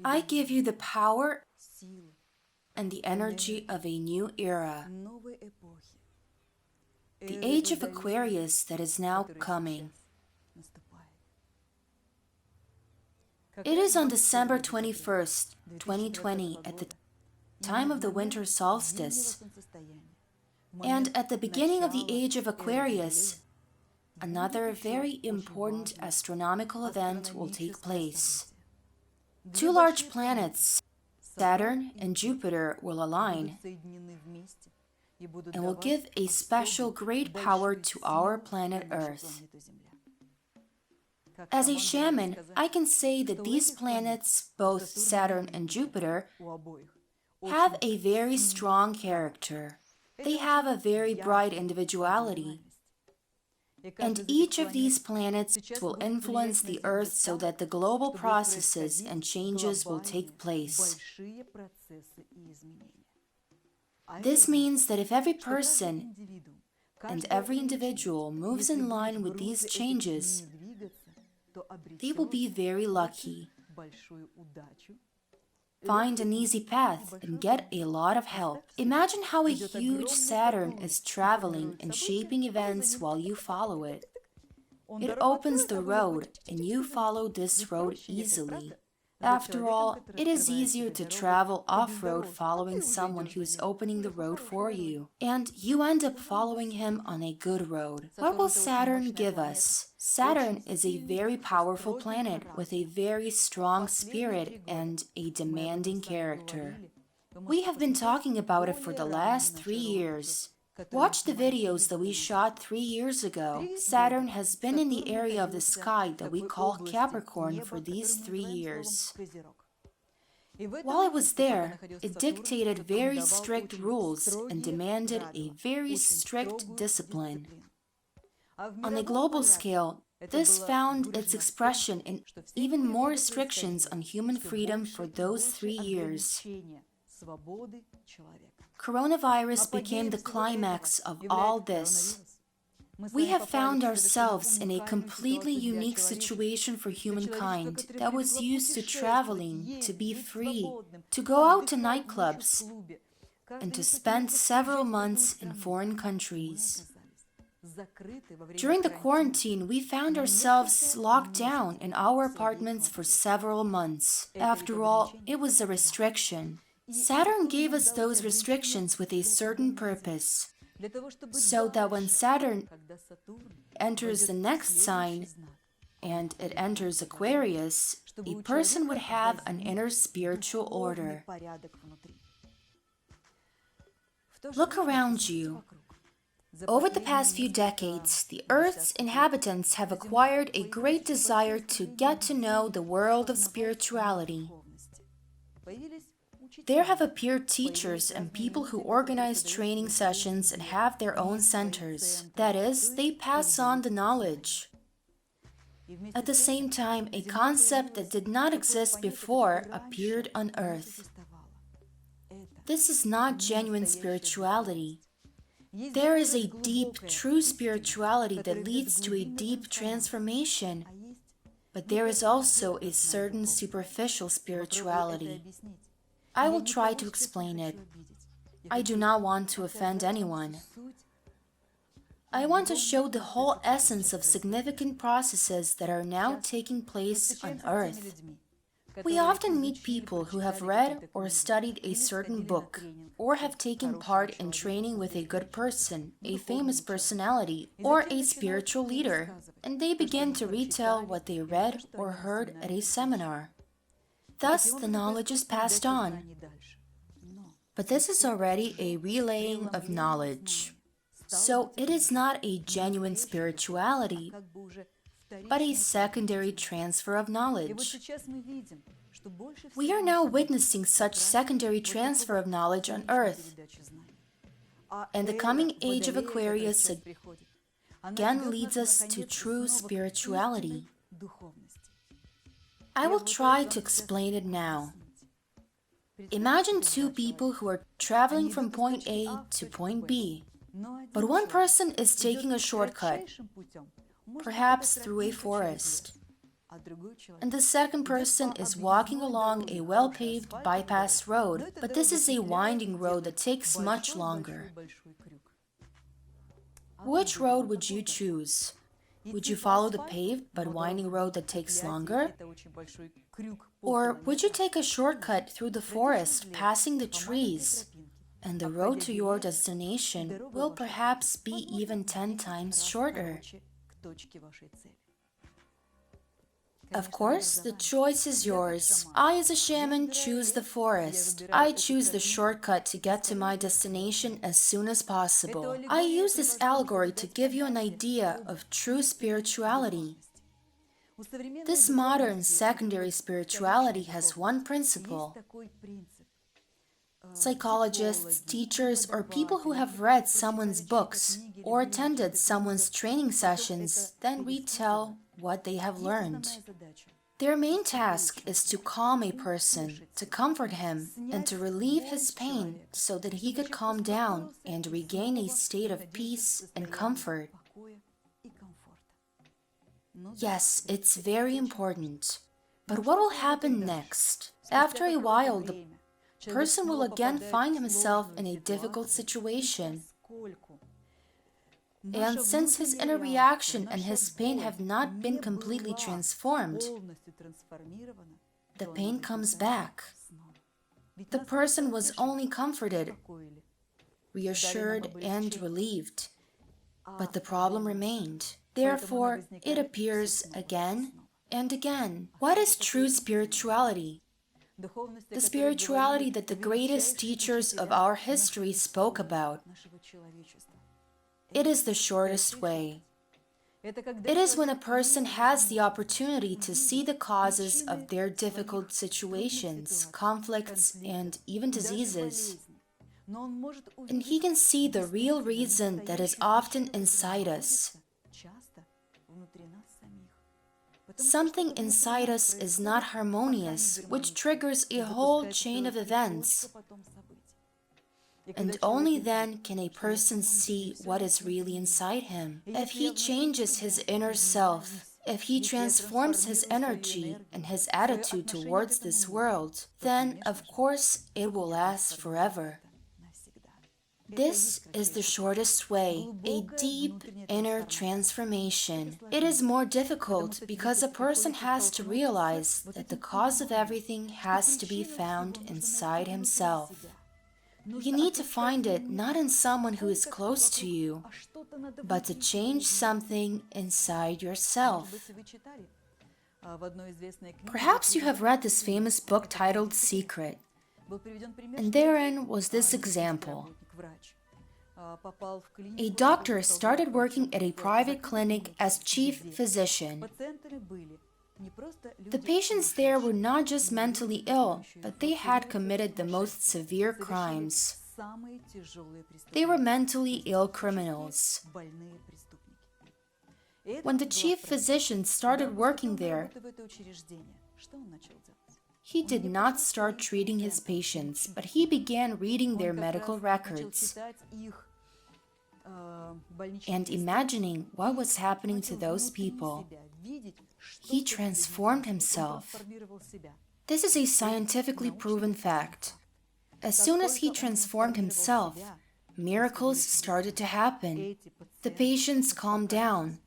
I give you the power and the energy of a new era, the Age of Aquarius that is now coming. It is on December 21st, 2020, at the time of the Winter Solstice, and at the beginning of the Age of Aquarius, another very important astronomical event will take place. Two large planets, Saturn and Jupiter, will align and will give a special great power to our planet Earth. As a shaman, I can say that these planets, both Saturn and Jupiter, have a very strong character. They have a very bright individuality. And each of these planets will influence the Earth so that the global processes and changes will take place. This means that if every person and every individual moves in line with these changes, they will be very lucky, find an easy path, and get a lot of help. Imagine how a huge Saturn is traveling and shaping events while you follow it. It opens the road, and you follow this road easily. After all, it is easier to travel off-road following someone who's opening the road for you, and you end up following him on a good road. What will Saturn give us? Saturn is a very powerful planet with a very strong spirit and a demanding character. We have been talking about it for the last 3 years. Watch the videos that we shot 3 years ago. Saturn has been in the area of the sky that we call Capricorn for these 3 years. While it was there, it dictated very strict rules and demanded a very strict discipline. On a global scale, this found its expression in even more restrictions on human freedom for those 3 years. Coronavirus became the climax of all this. We have found ourselves in a completely unique situation for humankind that was used to traveling, to be free, to go out to nightclubs, and to spend several months in foreign countries. During the quarantine, we found ourselves locked down in our apartments for several months. After all, it was a restriction. Saturn gave us those restrictions with a certain purpose, so that when Saturn enters the next sign, and it enters Aquarius, a person would have an inner spiritual order. Look around you. Over the past few decades, the Earth's inhabitants have acquired a great desire to get to know the world of spirituality. There have appeared teachers and people who organize training sessions and have their own centers. That is, they pass on the knowledge. At the same time, a concept that did not exist before appeared on Earth. This is not genuine spirituality. There is a deep, true spirituality that leads to a deep transformation, but there is also a certain superficial spirituality. I will try to explain it. I do not want to offend anyone. I want to show the whole essence of significant processes that are now taking place on Earth. We often meet people who have read or studied a certain book, or have taken part in training with a good person, a famous personality, or a spiritual leader, and they begin to retell what they read or heard at a seminar. Thus, the knowledge is passed on. But this is already a relaying of knowledge. So it is not a genuine spirituality, but a secondary transfer of knowledge. We are now witnessing such secondary transfer of knowledge on Earth. And the coming Age of Aquarius again leads us to true spirituality. I will try to explain it now. Imagine two people who are traveling from point A to point B, but one person is taking a shortcut, perhaps through a forest. and the second person is walking along a well-paved bypass road, but this is a winding road that takes much longer. Which road would you choose? Would you follow the paved but winding road that takes longer? Or would you take a shortcut through the forest, passing the trees? And the road to your destination will perhaps be even 10 times shorter. Of course, the choice is yours. I, as a shaman, choose the forest. I choose the shortcut to get to my destination as soon as possible. I use this allegory to give you an idea of true spirituality. This modern secondary spirituality has one principle. Psychologists, teachers, or people who have read someone's books or attended someone's training sessions then retell what they have learned. Their main task is to calm a person, to comfort him, and to relieve his pain so that he could calm down and regain a state of peace and comfort. Yes, it's very important. But what will happen next? After a while, the person will again find himself in a difficult situation. And since his inner reaction and his pain have not been completely transformed, the pain comes back. The person was only comforted, reassured, and relieved, but the problem remained. Therefore, it appears again and again. What is true spirituality? The spirituality that the greatest teachers of our history spoke about. It is the shortest way. It is when a person has the opportunity to see the causes of their difficult situations, conflicts, and even diseases. And he can see the real reason that is often inside us. Something inside us is not harmonious, which triggers a whole chain of events. And only then can a person see what is really inside him. If he changes his inner self, if he transforms his energy and his attitude towards this world, then, of course, it will last forever. This is the shortest way, a deep inner transformation. It is more difficult because a person has to realize that the cause of everything has to be found inside himself. You need to find it not in someone who is close to you, but to change something inside yourself. Perhaps you have read this famous book titled Secret, and therein was this example. A doctor started working at a private clinic as chief physician. The patients there were not just mentally ill, but they had committed the most severe crimes. They were mentally ill criminals. When the chief physician started working there, he did not start treating his patients, but he began reading their medical records and imagining what was happening to those people. He transformed himself. This is a scientifically proven fact. As soon as he transformed himself, miracles started to happen. The patients calmed down,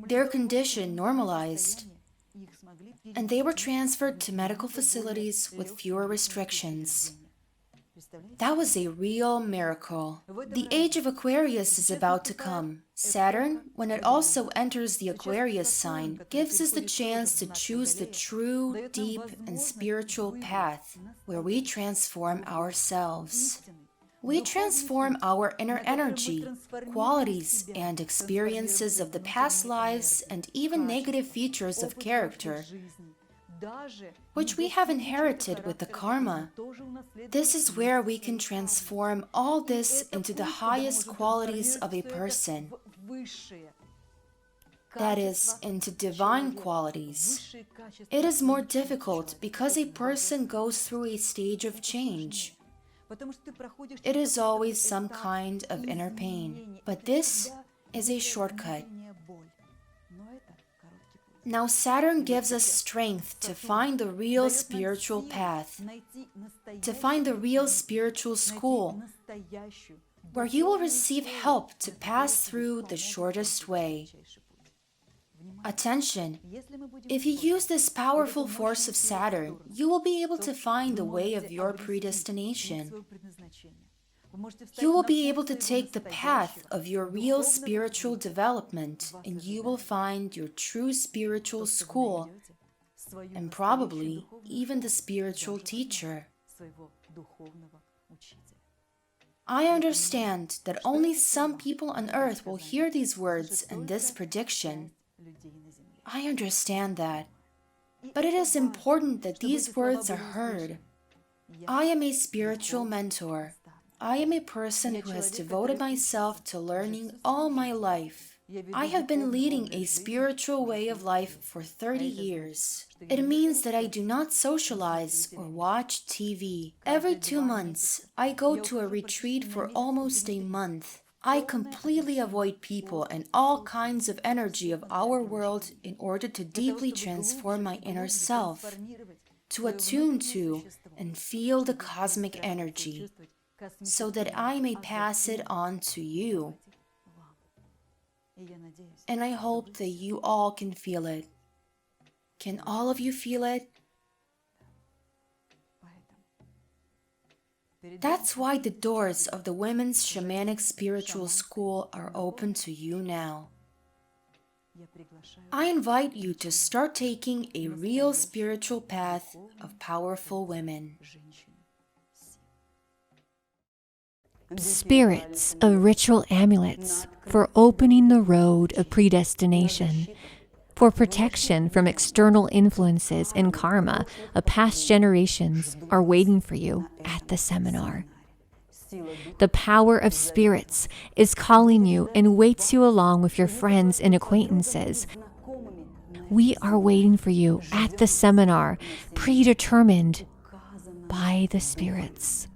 their condition normalized, and they were transferred to medical facilities with fewer restrictions. That was a real miracle. The Age of Aquarius is about to come. Saturn, when it also enters the Aquarius sign, gives us the chance to choose the true, deep, and spiritual path where we transform ourselves. We transform our inner energy, qualities, and experiences of the past lives, and even negative features of character, which we have inherited with the karma. This is where we can transform all this into the highest qualities of a person. That is, into divine qualities. It is more difficult because a person goes through a stage of change. It is always some kind of inner pain, but this is a shortcut. Now Saturn gives us strength to find the real spiritual path, to find the real spiritual school, where you will receive help to pass through the shortest way. Attention! If you use this powerful force of Saturn, you will be able to find the way of your predestination. You will be able to take the path of your real spiritual development, and you will find your true spiritual school, and probably even the spiritual teacher. I understand that only some people on earth will hear these words and this prediction. I understand that. But it is important that these words are heard. I am a spiritual mentor. I am a person who has devoted myself to learning all my life. I have been leading a spiritual way of life for 30 years. It means that I do not socialize or watch TV. Every 2 months, I go to a retreat for almost a month. I completely avoid people and all kinds of energy of our world in order to deeply transform my inner self, to attune to and feel the cosmic energy, so that I may pass it on to you. And I hope that you all can feel it. Can all of you feel it? That's why the doors of the Women's Shamanic Spiritual School are open to you now. I invite you to start taking a real spiritual path of powerful women. Spirits of ritual amulets for opening the road of predestination, for protection from external influences and karma of past generations are waiting for you at the seminar. The power of spirits is calling you and waits you along with your friends and acquaintances. We are waiting for you at the seminar, predetermined by the spirits.